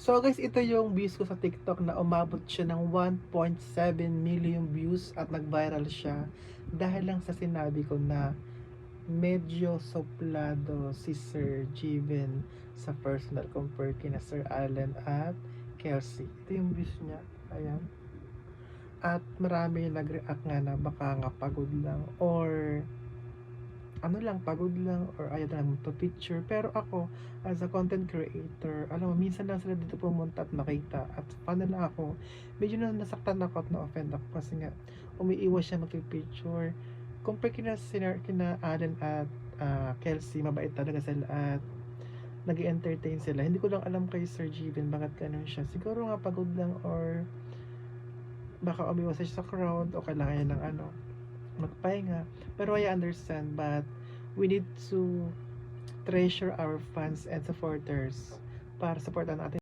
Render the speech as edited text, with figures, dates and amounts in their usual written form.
So guys, ito yung views ko sa TikTok na umabot siya ng 1.7 million views at nag-viral siya dahil lang sa sinabi ko na medyo soplado si Sir Jiven sa personal compare kina Sir Allen at Kelsey. Ito yung views niya. Ayan. At marami nag-react nga na baka nga pagod lang or ano lang, pagod lang or ayaw na lang to picture. Pero ako, as a content creator, alam mo, minsan lang sila dito pumunta at makita. At paano lang ako, medyo na nasaktan ako at na-offend ako kasi nga, umiiwas siya mag-picture. Compare kina Allen at Kelsey, mabait talaga sila at nag entertain sila. Hindi ko lang alam kay Sir Jiven bakit ganun siya. Siguro nga pagod lang or baka umiwas siya sa crowd o kailangan niya ng magpahinga. Pero I understand, but we need to treasure our fans and supporters para supportan natin